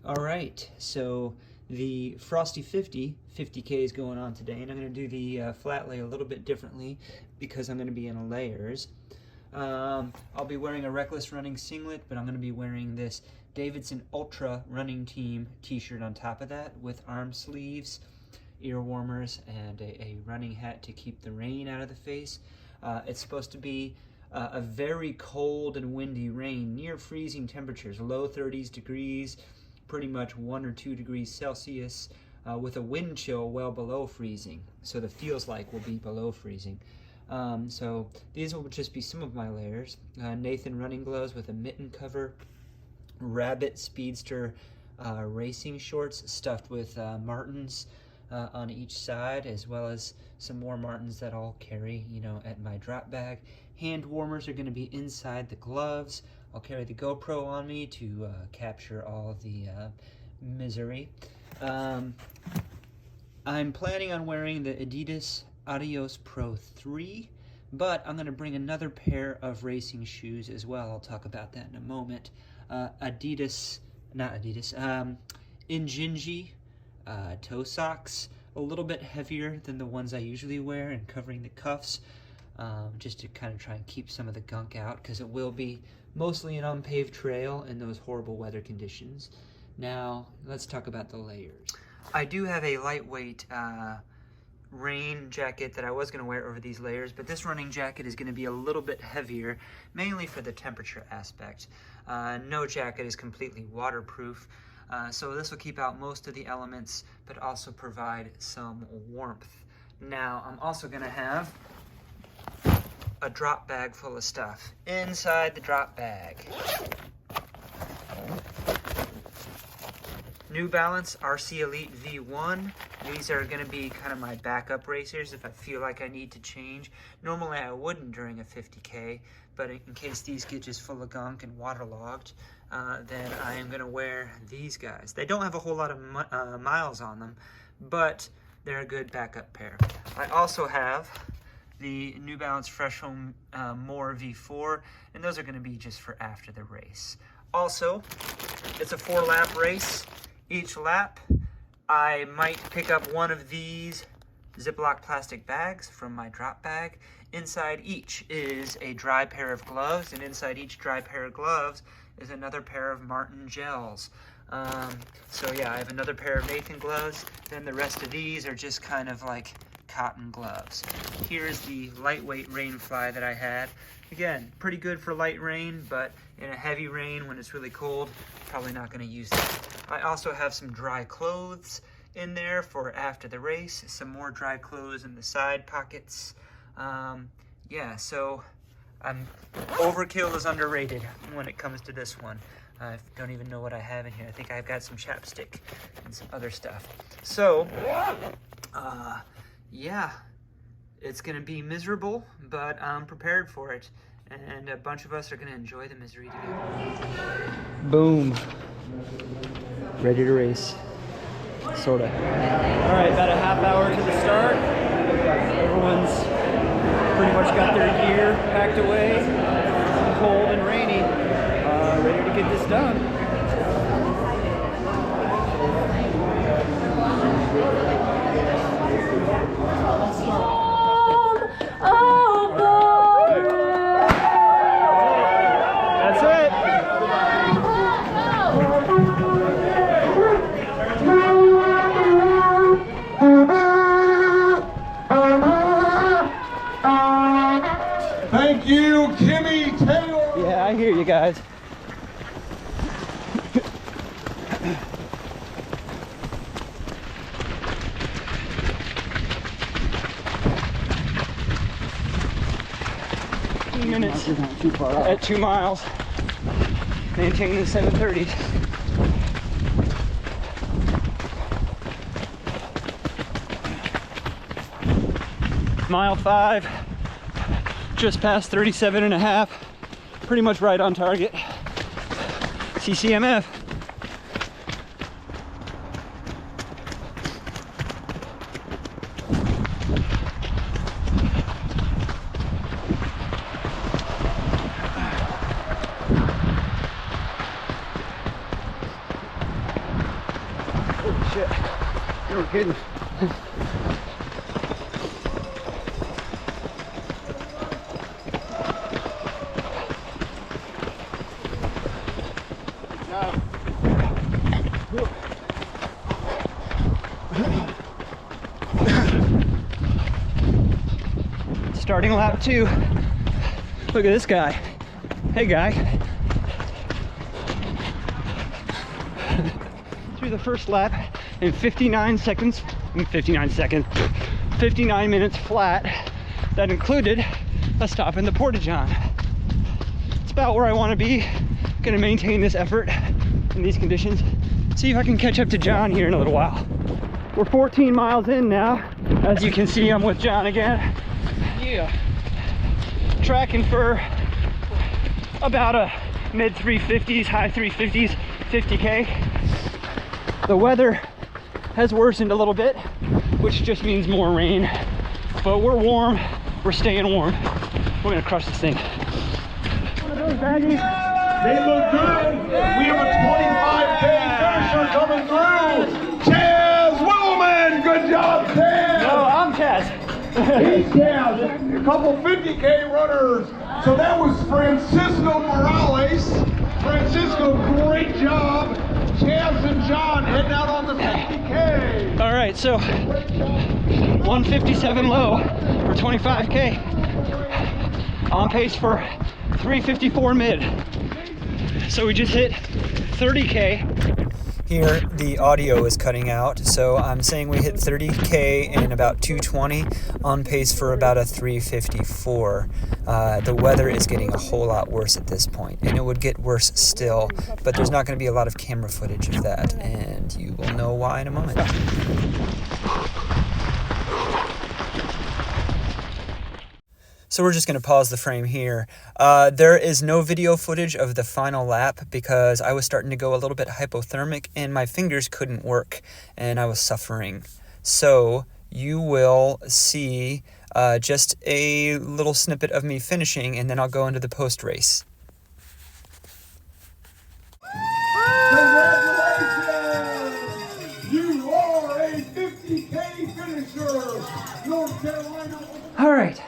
All right, so the Frosty 50k is going on today, and I'm going to do the flat lay a little bit differently because I'm going to be in layers. I'll be wearing a Reckless Running singlet, but I'm going to be wearing this Davidson UltraRunning Team t-shirt on top of that with arm sleeves, ear warmers, and a running hat to keep the rain out of the face. It's supposed to be a very cold and windy rain, near freezing temperatures, low 30s degrees, pretty much 1 or 2 degrees Celsius, with a wind chill well below freezing. So the feels like will be below freezing. So these will just be some of my layers. Nathan running gloves with a mitten cover, Rabbit Speedster racing shorts stuffed with martins on each side, as well as some more martins that I'll carry, at my drop bag. Hand warmers are going to be inside the gloves. I'll carry the GoPro on me to capture all the misery. I'm planning on wearing the Adidas Adios Pro 3, but I'm going to bring another pair of racing shoes as well. I'll talk about that in a moment. Injinji toe socks, a little bit heavier than the ones I usually wear, and covering the cuffs, just to kind of try and keep some of the gunk out, because it will be mostly an unpaved trail in those horrible weather conditions. Now, let's talk about the layers. I do have a lightweight rain jacket that I was going to wear over these layers, but this running jacket is going to be a little bit heavier, mainly for the temperature aspect. No jacket is completely waterproof, so this will keep out most of the elements, but also provide some warmth. Now, I'm also going to have a drop bag full of stuff. Inside the drop bag, New Balance RC Elite V1. These are going to be kind of my backup racers if I feel like I need to change. Normally I wouldn't during a 50K, but in case these get just full of gunk and waterlogged, then I am going to wear these guys. They don't have a whole lot of miles on them, but they're a good backup pair. I also have the New Balance Fresh Home More V4, and those are going to be just for after the race. Also, it's a 4-lap race. Each lap, I might pick up one of these Ziploc plastic bags from my drop bag. Inside each is a dry pair of gloves, and inside each dry pair of gloves is another pair of Martin gels. So yeah, I have another pair of Nathan gloves. Then the rest of these are just kind of like cotton gloves. Here's the lightweight rain fly that I had. Again, pretty good for light rain, but in a heavy rain when it's really cold, probably not going to use that. I also have some dry clothes in there for after the race, some more dry clothes in the side pockets. Yeah, so overkill is underrated when it comes to this one. I don't even know what I have in here. I think I've got some chapstick and some other stuff. So, yeah, it's going to be miserable, but I'm prepared for it. And a bunch of us are going to enjoy the misery together. Boom. Ready to race. Sorta. All right, about a half hour to the start. Everyone's pretty much got their gear packed away. It's cold and rainy. Ready to get this done. Thank you, Kimmy Taylor. Yeah, I hear you guys. Minutes not too far at 2 miles, maintaining the 730s. Mile 5, just past 37.5, pretty much right on target. CCMF. shit. You were kidding. Starting lap 2. Look at this guy. Hey guy. Through the first lap in 59 minutes flat. That included a stop in the Porta-John. It's about where I want to be. Gonna maintain this effort in these conditions. See if I can catch up to John here in a little while. We're 14 miles in now. As you can see, I'm with John again. Yeah. Tracking for about a mid 350s, high 350s, 50K. The weather has worsened a little bit, which just means more rain. But we're warm, we're staying warm. We're gonna crush this thing. One of those baggies. They look good. We have a 25K finisher coming through. Chaz Willman. Good job, Chaz. No, I'm Chaz. He's Chaz. A couple 50K runners. So that was Francisco Morales. Francisco, great job. Chaz and John heading out on the 50K. All right, so 157 low for 25K. On pace for 354 mid. So we just hit 30K. Here, the audio is cutting out, so I'm saying we hit 30K in about 220, on pace for about a 354. The weather is getting a whole lot worse at this point, and it would get worse still, but there's not going to be a lot of camera footage of that, and you will know why in a moment. So we're just going to pause the frame here. There is no video footage of the final lap because I was starting to go a little bit hypothermic and my fingers couldn't work and I was suffering. So you will see just a little snippet of me finishing and then I'll go into the post-race. Congratulations! You are a 50K finisher, North Carolina. All right.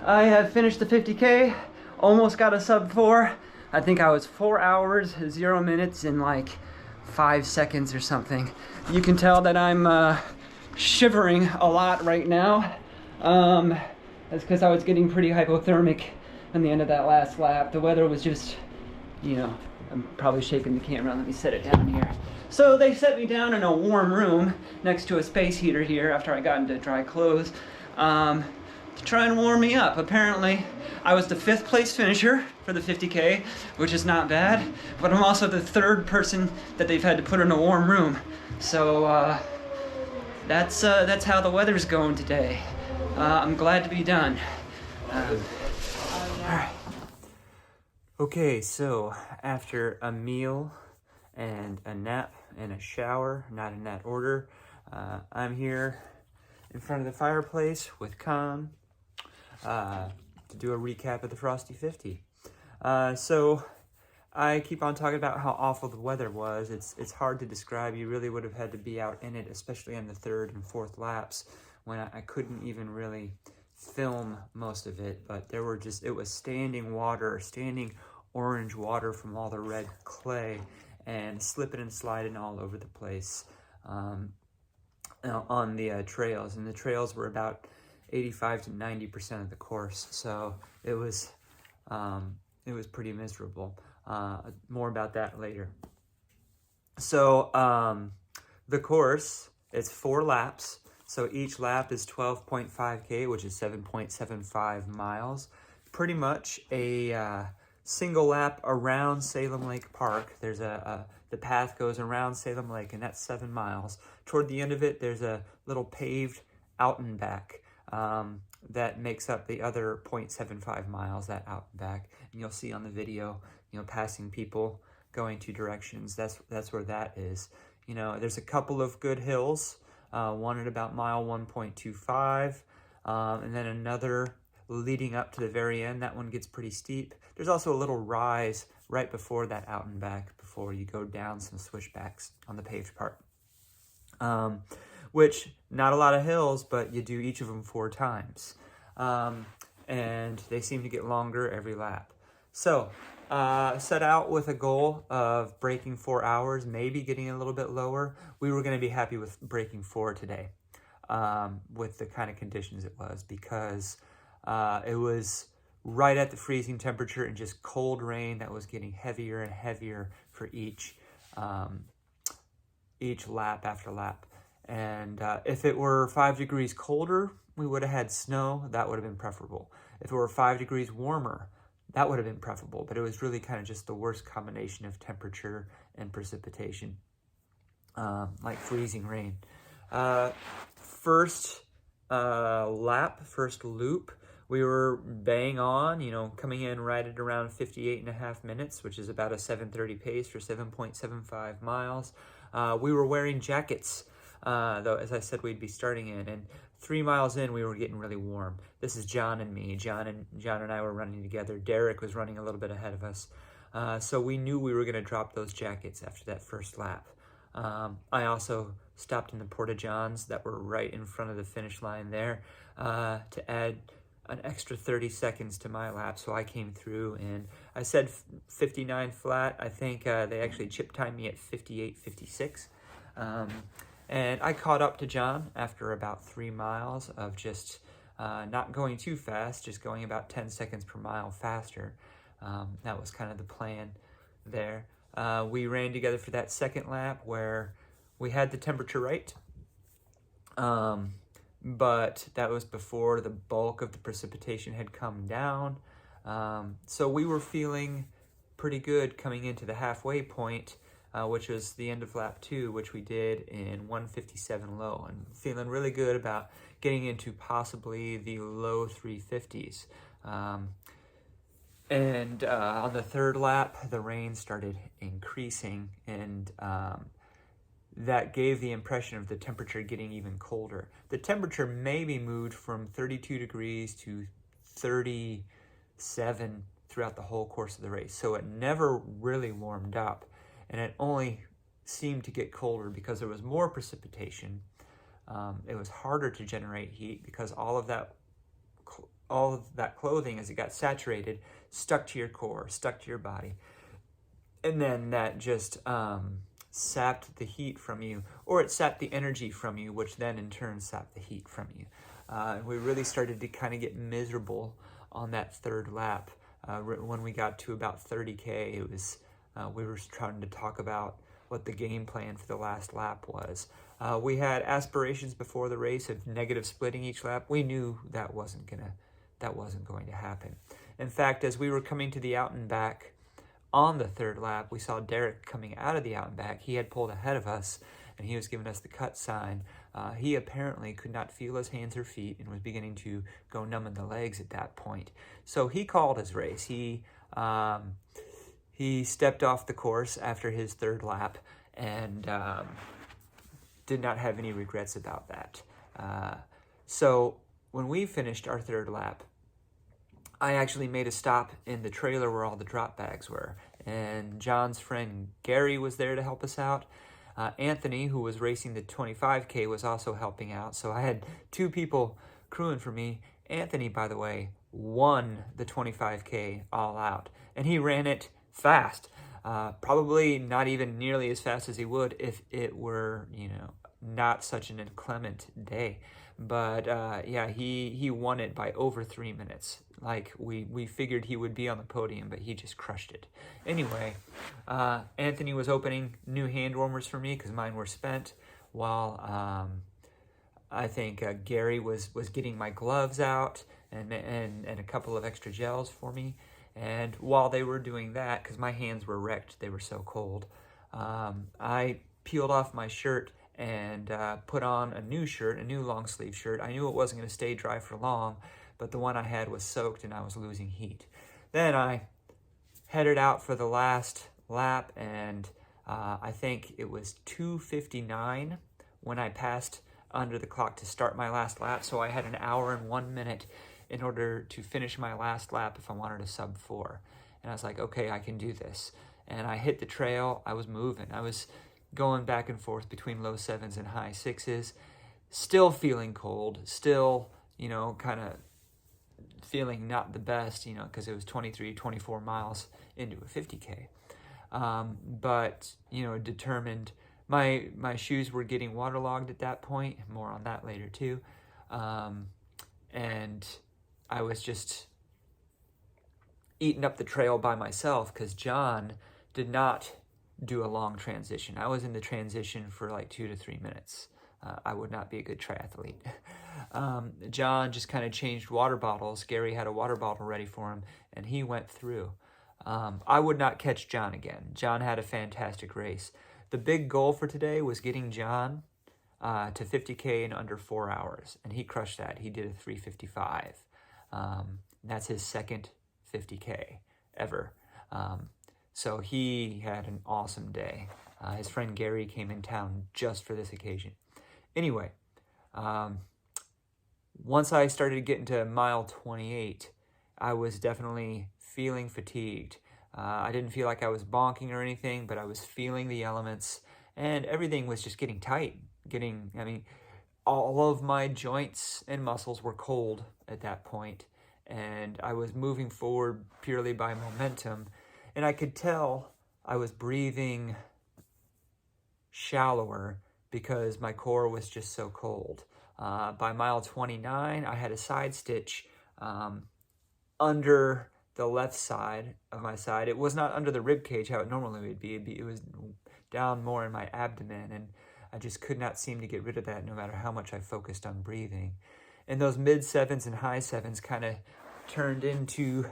I have finished the 50K, almost got a sub 4. I think I was 4 hours, 0 minutes, and like 5 seconds or something. You can tell that I'm shivering a lot right now. That's because I was getting pretty hypothermic in the end of that last lap. The weather was just, you know, I'm probably shaking the camera. Let me set it down here. So they set me down in a warm room next to a space heater here after I got into dry clothes. To try and warm me up. Apparently, I was the 5th place finisher for the 50K, which is not bad, but I'm also the 3rd person that they've had to put in a warm room. So that's how the weather's going today. I'm glad to be done. All right. Okay, so after a meal and a nap and a shower, not in that order, I'm here in front of the fireplace with Con to do a recap of the Frosty 50. So I keep on talking about how awful the weather was. It's hard to describe. You really would have had to be out in it, especially on the 3rd and 4th laps when I couldn't even really film most of it. But there were it was standing water, standing orange water from all the red clay and slipping and sliding all over the place on the trails. And the trails were about 85 to 90% of the course, so it was pretty miserable. More about that later. So the course, it's 4 laps, so each lap is 12.5K, which is 7.75 miles. Pretty much a single lap around Salem Lake Park. There's the path goes around Salem Lake, and that's 7 miles. Toward the end of it, there's a little paved out and back that makes up the other 0.75 miles, that out and back. And you'll see on the video, you know, passing people going 2 directions. That's where that is. You know, there's a couple of good hills, one at about mile 1.25, and then another leading up to the very end. That one gets pretty steep. There's also a little rise right before that out and back before you go down some switchbacks on the paved part. which not a lot of hills, but you do each of them 4 times. And they seem to get longer every lap. So set out with a goal of breaking 4 hours, maybe getting a little bit lower. We were going to be happy with breaking 4 today, with the kind of conditions it was, because it was right at the freezing temperature and just cold rain that was getting heavier and heavier for each lap after lap. And if it were 5 degrees colder, we would have had snow. That would have been preferable. If it were 5 degrees warmer, that would have been preferable. But it was really kind of just the worst combination of temperature and precipitation, like freezing rain. First lap, first loop, we were bang on, coming in right at around 58.5 minutes, which is about a 7:30 pace for 7.75 miles. We were wearing jackets, though, as I said, we'd be starting in. And 3 miles in, we were getting really warm. This is John and me. John and I were running together. Derek was running a little bit ahead of us. So we knew we were going to drop those jackets after that first lap. I also stopped in the Porta-Johns that were right in front of the finish line there to add an extra 30 seconds to my lap. So I came through, and I said 59 flat. I think they actually chip timed me at 58.56. And I caught up to John after about 3 miles of just not going too fast, just going about 10 seconds per mile faster. That was kind of the plan there. We ran together for that second lap where we had the temperature right. But that was before the bulk of the precipitation had come down. So we were feeling pretty good coming into the halfway point, which was the end of lap 2, which we did in 1:57 low, and feeling really good about getting into possibly the low 350s. And on the third lap, the rain started increasing, and that gave the impression of the temperature getting even colder. The temperature maybe moved from 32 degrees to 37 throughout the whole course of the race. So it never really warmed up, and it only seemed to get colder because there was more precipitation. It was harder to generate heat because all of that clothing, as it got saturated, stuck to your core, stuck to your body. And then that just sapped the heat from you, or it sapped the energy from you, which then in turn sapped the heat from you. We really started to kind of get miserable on that third lap. When we got to about 30K, it was we were trying to talk about what the game plan for the last lap was. We had aspirations before the race of negative splitting each lap. We knew that wasn't going to happen. In fact, as we were coming to the out and back on the third lap, we saw Derek coming out of the out and back. He had pulled ahead of us, and he was giving us the cut sign. He apparently could not feel his hands or feet and was beginning to go numb in the legs at that point. So he called his race. He stepped off the course after his third lap and did not have any regrets about that. So when we finished our third lap, I actually made a stop in the trailer where all the drop bags were, and John's friend Gary was there to help us out. Anthony, who was racing the 25K, was also helping out, so I had 2 people crewing for me. Anthony, by the way, won the 25K all out, and he ran it fast. Probably not even nearly as fast as he would if it were, not such an inclement day. But yeah, he won it by over 3 minutes. Like we figured he would be on the podium, but he just crushed it. Anyway, Anthony was opening new hand warmers for me because mine were spent, while I think Gary was getting my gloves out and a couple of extra gels for me. And while they were doing that, because my hands were wrecked, they were so cold, I peeled off my shirt and put on a new shirt, a new long sleeve shirt. I knew it wasn't going to stay dry for long, but the one I had was soaked and I was losing heat. Then I headed out for the last lap, and I think it was 2:59 when I passed under the clock to start my last lap. So I had an hour and 1 minute in order to finish my last lap if I wanted a sub 4. And I was like, okay, I can do this. And I hit the trail. I was moving. I was going back and forth between low 7s and high 6s, still feeling cold, still, you know, kind of feeling not the best, you know, because it was 23, 24 miles into a 50K. But, you know, determined, my shoes were getting waterlogged at that point, more on that later too. And I was just eating up the trail by myself because John did not do a long transition. I was in the transition for like 2 to 3 minutes. I would not be a good triathlete. John just kind of changed water bottles. Gary had a water bottle ready for him, and he went through. I would not catch John again. John had a fantastic race. The big goal for today was getting John to 50K in under 4 hours, and he crushed that. He did a 3:55. That's his second 50K ever. So he had an awesome day. His friend Gary came in town just for this occasion. Anyway, once I started getting to mile 28, I was definitely feeling fatigued. I didn't feel like I was bonking or anything, but I was feeling the elements, and everything was just getting tight. All of my joints and muscles were cold at that point, and I was moving forward purely by momentum, and I could tell I was breathing shallower because my core was just so cold. By mile 29, I had a side stitch under the left side of my side. It was not under the rib cage how it normally would be. It was down more in my abdomen, and I just could not seem to get rid of that no matter how much I focused on breathing. And those mid 7s and high 7s kind of turned into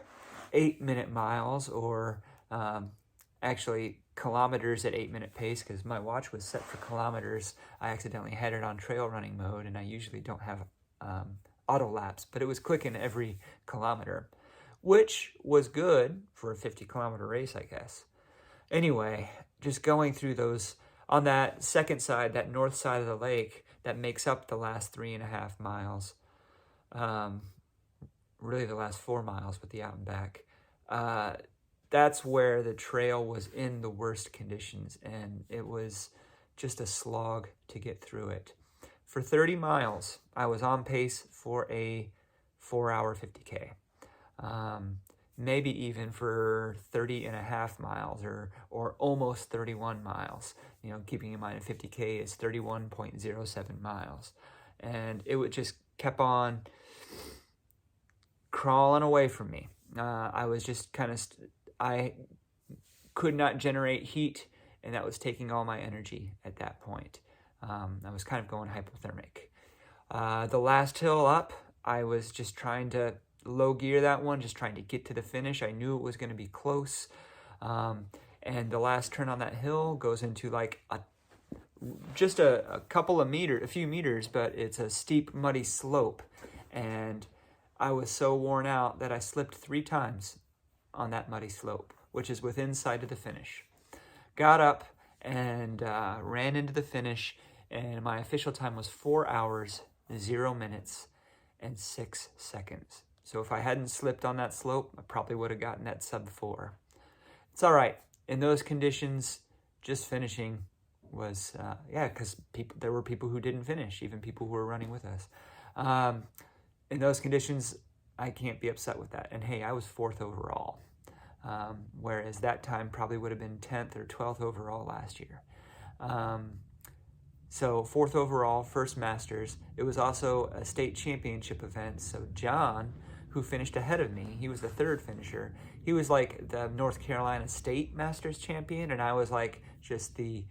8-minute miles, or actually kilometers at 8-minute pace, because my watch was set for kilometers. I accidentally had it on trail running mode, and I usually don't have auto laps, but it was clicking every kilometer, which was good for a 50-kilometer race, I guess. Anyway, just going through those, on that second side, that north side of the lake, that makes up the last 3.5 miles, really the last 4 miles with the out and back. That's where the trail was in the worst conditions, and it was just a slog to get through it. For 30 miles, I was on pace for a 4-hour 50K. Maybe even for 30.5 miles or almost 31 miles. You know, keeping in mind a 50K is 31.07 miles. And it would just kept on crawling away from me. I was just kind of, I could not generate heat, and that was taking all my energy at that point. I was kind of going hypothermic. The last hill up, I was just trying to low gear that one, just trying to get to the finish. I knew it was going to be close. And the last turn on that hill goes into like just a couple of meters, a few meters, but it's a steep, muddy slope. And I was so worn out that I slipped 3 times on that muddy slope, which is within sight of the finish. Got up and ran into the finish, and my official time was 4 hours, 0 minutes, and 6 seconds. So if I hadn't slipped on that slope, I probably would have gotten that sub 4. It's all right. In those conditions, just finishing was, because there were people who didn't finish, even people who were running with us. In those conditions, I can't be upset with that. And hey, I was 4th overall, whereas that time probably would have been 10th or 12th overall last year. So 4th overall, first Masters. It was also a state championship event. So John, who finished ahead of me, he was the 3rd finisher. He was like the North Carolina State Masters champion, and I was like just the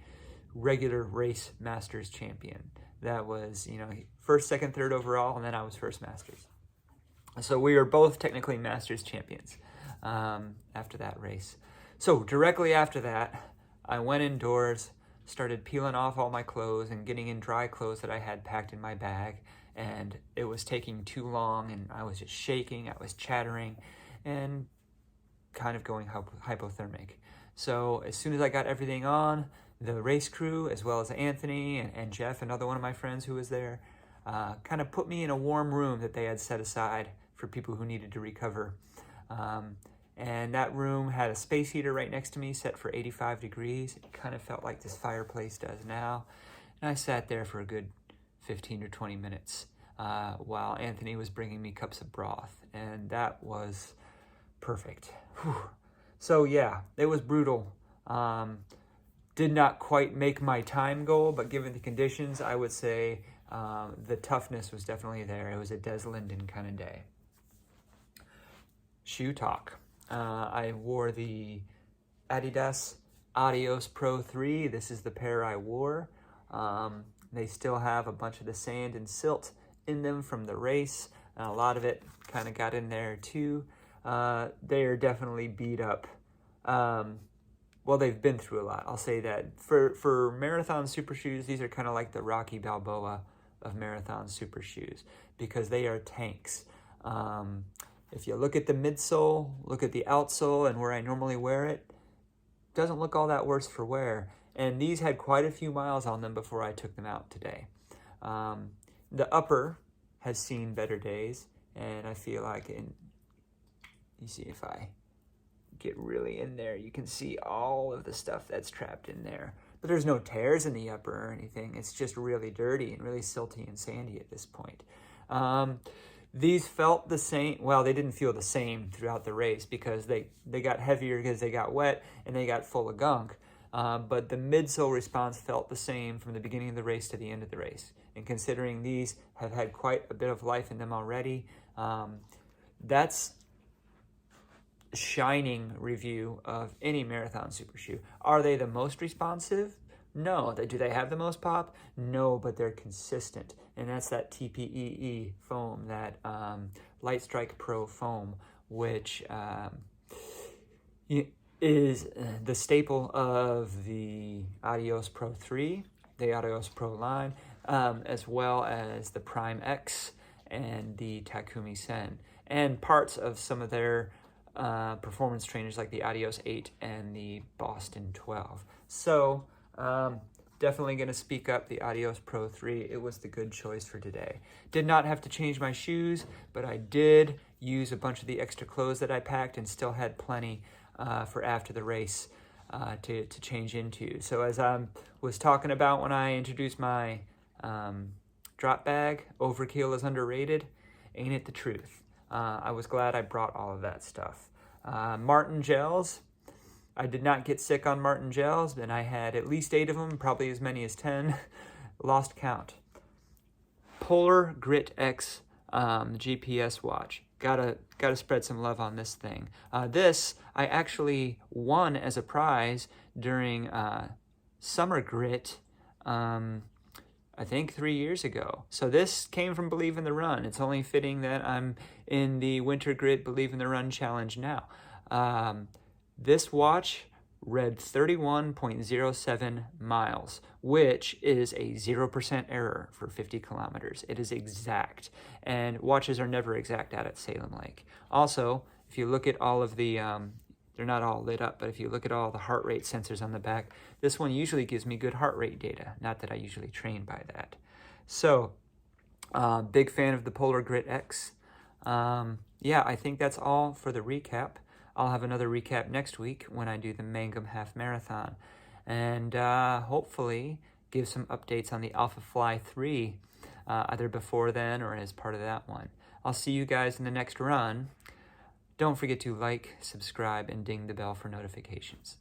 regular race Masters champion. That was, 1st, 2nd, 3rd overall, and then I was first Masters. So we were both technically Masters champions after that race. So directly after that, I went indoors, started peeling off all my clothes and getting in dry clothes that I had packed in my bag, and it was taking too long, and I was just shaking, I was chattering, and kind of going hypothermic. So as soon as I got everything on, the race crew, as well as Anthony and Jeff, another one of my friends who was there, kind of put me in a warm room that they had set aside for people who needed to recover. And that room had a space heater right next to me set for 85 degrees. It kind of felt like this fireplace does now. And I sat there for a good 15 or 20 minutes while Anthony was bringing me cups of broth. And that was perfect. Whew. So yeah, it was brutal. Did not quite make my time goal, but given the conditions, I would say the toughness was definitely there. It was a Des Linden kind of day. Shoe talk. I wore the Adidas Adios Pro 3. This is the pair I wore. They still have a bunch of the sand and silt in them from the race. And a lot of it kind of got in there too. They are definitely beat up. Well, they've been through a lot. I'll say that. For marathon super shoes, these are kind of like the Rocky Balboa of marathon super shoes because they are tanks. If you look at the midsole, look at the outsole, and where I normally wear it, doesn't look all that worse for wear. And these had quite a few miles on them before I took them out today. The upper has seen better days, and I feel like, you see if I get really in there, you can see all of the stuff that's trapped in there. But there's no tears in the upper or anything. It's just really dirty and really silty and sandy at this point. These felt the same. Well, they didn't feel the same throughout the race because they got heavier because they got wet and they got full of gunk. But the midsole response felt the same from the beginning of the race to the end of the race. And considering these have had quite a bit of life in them already, that's a shining review of any marathon super shoe. Are they the most responsive? No. Do they have the most pop? No, but they're consistent. And that's that TPEE foam, that Light Strike Pro foam, which is the staple of the Adios Pro 3, the Adios Pro line, as well as the Prime X and the Takumi Sen, and parts of some of their performance trainers like the Adios 8 and the Boston 12. So definitely going to speak up the Adios Pro 3. It was the good choice for today. Did not have to change my shoes, but I did use a bunch of the extra clothes that I packed and still had plenty for after the race to change into. So as I was talking about when I introduced my drop bag, overkill is underrated. Ain't it the truth? I was glad I brought all of that stuff. Martin gels. I did not get sick on Martin gels, and I had at least 8 of them, probably as many as 10. Lost count. Polar Grit X GPS watch. Gotta spread some love on this thing. This I actually won as a prize during Summer Grit, I think 3 years ago. So this came from Believe in the Run. It's only fitting that I'm in the Winter Grit Believe in the Run challenge now. This watch read 31.07 miles, which is a 0% error for 50 kilometers. It is exact, and watches are never exact out at Salem Lake. Also, if you look at all of the, they're not all lit up, but if you look at all the heart rate sensors on the back, this one usually gives me good heart rate data. Not that I usually train by that. So, big fan of the Polar Grit X. Yeah, I think that's all for the recap. I'll have another recap next week when I do the Mangum Half Marathon. And hopefully give some updates on the AlphaFly 3, either before then or as part of that one. I'll see you guys in the next run. Don't forget to like, subscribe, and ding the bell for notifications.